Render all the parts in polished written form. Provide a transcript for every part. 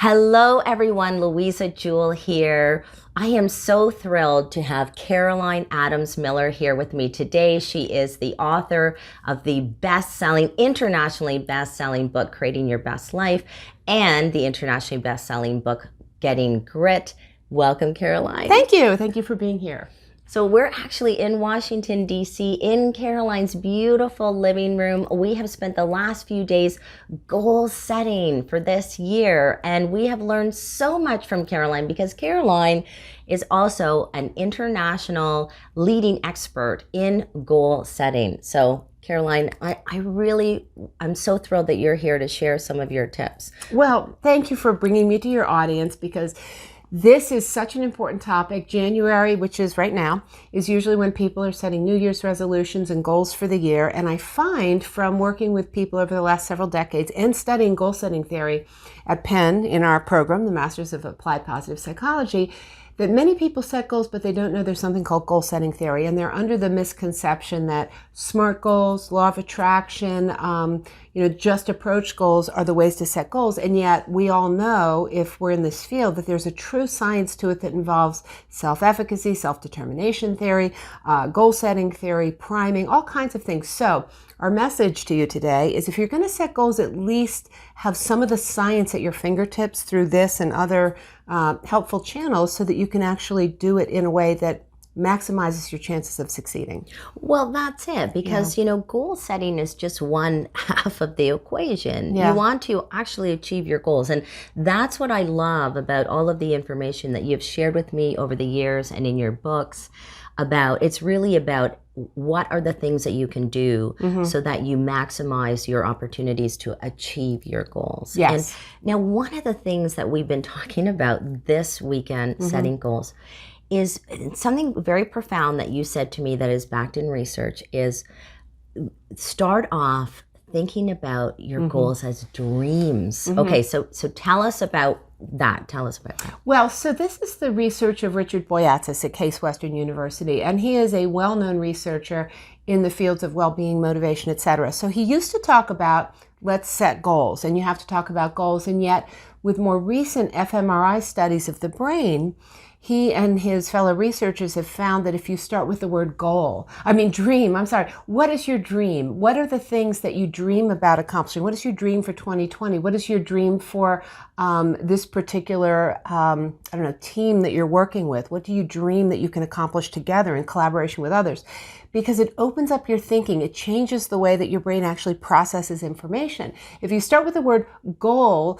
Hello, everyone. Louisa Jewell here. I am so thrilled to have Caroline Adams Miller here with me today. She is the author of the internationally best-selling book, Creating Your Best Life, and the internationally best-selling book, Getting Grit. Welcome, Caroline. Thank you. Thank you for being here. So we're actually in Washington, D.C., in Caroline's beautiful living room. We have spent the last few days goal setting for this year, and we have learned so much from Caroline because Caroline is also an international leading expert in goal setting. So Caroline, I'm so thrilled that you're here to share some of your tips. Well, thank you for bringing me to your audience because this is such an important topic. January, which is right now, is usually when people are setting New Year's resolutions and goals for the year. And I find from working with people over the last several decades and studying goal setting theory at Penn in our program, the Masters of Applied Positive Psychology, that many people set goals, but they don't know there's something called goal setting theory. And they're under the misconception that SMART goals, law of attraction, just approach goals are the ways to set goals. And yet we all know, if we're in this field, that there's a true science to it that involves self-efficacy, self-determination theory, goal setting theory, priming, all kinds of things. So our message to you today is if you're going to set goals, at least have some of the science at your fingertips through this and other helpful channels so that you can actually do it in a way that maximizes your chances of succeeding. Well, that's it, because, goal setting is just one half of the equation. Yeah. You want to actually achieve your goals. And that's what I love about all of the information that you've shared with me over the years and in your books it's really about what are the things that you can do so that you maximize your opportunities to achieve your goals. Yes. And now, one of the things that we've been talking about this weekend, setting goals, is something very profound that you said to me that is backed in research, is start off thinking about your goals as dreams. Okay, so tell us about that. Well, so this is the research of Richard Boyatzis at Case Western University, and he is a well-known researcher in the fields of well-being, motivation, etc. So he used to talk about, let's set goals, and you have to talk about goals, and yet with more recent fMRI studies of the brain, he and his fellow researchers have found that if you start with the word dream, what is your dream? What are the things that you dream about accomplishing? What is your dream for 2020? What is your dream for this particular, team that you're working with? What do you dream that you can accomplish together in collaboration with others? Because it opens up your thinking. It changes the way that your brain actually processes information. If you start with the word goal,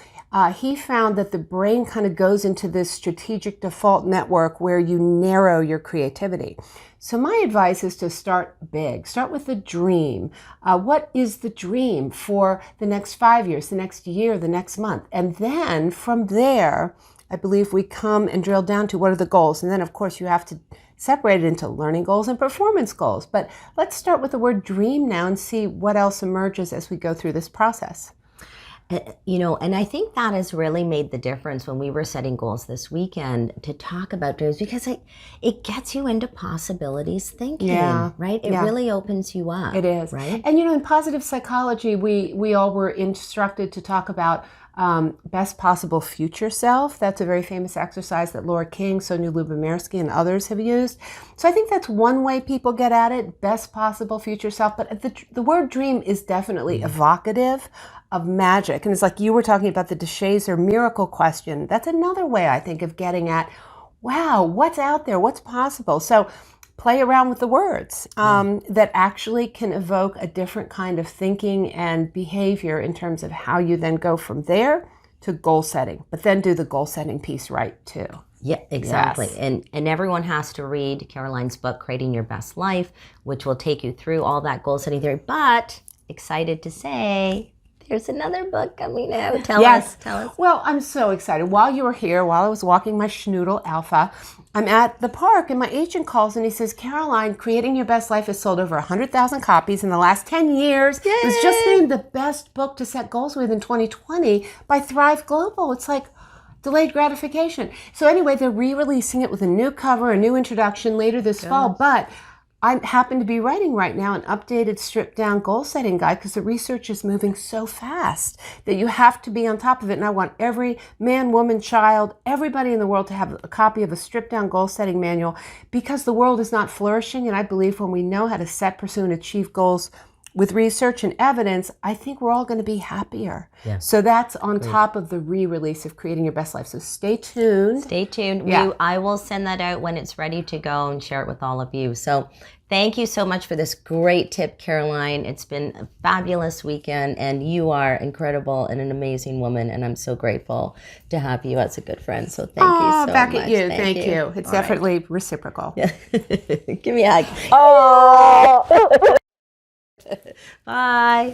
he found that the brain kind of goes into this strategic default network where you narrow your creativity. So my advice is to start big. Start with the dream. What is the dream for the next 5 years, the next year, the next month? And then from there, I believe we come and drill down to what are the goals. And then, of course, you have to separate it into learning goals and performance goals. But let's start with the word dream now and see what else emerges as we go through this process. And I think that has really made the difference when we were setting goals this weekend to talk about dreams, because it gets you into possibilities thinking, right? It really opens you up. It is. Right? And in positive psychology, we all were instructed to talk about best possible future self. That's a very famous exercise that Laura King, Sonia Lyubomirsky, and others have used. So I think that's one way people get at it, best possible future self. But the word dream is definitely evocative of magic. And it's like you were talking about the DeShazer miracle question. That's another way, I think, of getting at, wow, what's out there? What's possible? So play around with the words that actually can evoke a different kind of thinking and behavior in terms of how you then go from there to goal setting, but then do the goal setting piece right too. Yeah, exactly. Yes. And everyone has to read Caroline's book, Creating Your Best Life, which will take you through all that goal setting theory. But excited to say, there's another book coming out. Tell us. Well, I'm so excited. While you were here, while I was walking my schnoodle Alpha, I'm at the park and my agent calls and he says, Caroline, Creating Your Best Life has sold over 100,000 copies in the last 10 years. Yay! It was just named the best book to set goals with in 2020 by Thrive Global. It's like delayed gratification. So anyway, they're re-releasing it with a new cover, a new introduction later this fall. But I happen to be writing right now an updated stripped down goal setting guide because the research is moving so fast that you have to be on top of it. And I want every man, woman, child, everybody in the world to have a copy of a stripped down goal setting manual because the world is not flourishing. And I believe when we know how to set, pursue, and achieve goals with research and evidence, I think we're all going to be happier. Yeah. So that's on top of the re-release of Creating Your Best Life. So stay tuned. Stay tuned. Yeah. I will send that out when it's ready to go and share it with all of you. So thank you so much for this great tip, Caroline. It's been a fabulous weekend, and you are incredible and an amazing woman, and I'm so grateful to have you as a good friend. So thank you so much. Back at you. Thank you. It's All definitely reciprocal. right. Give me a hug. Oh. Bye.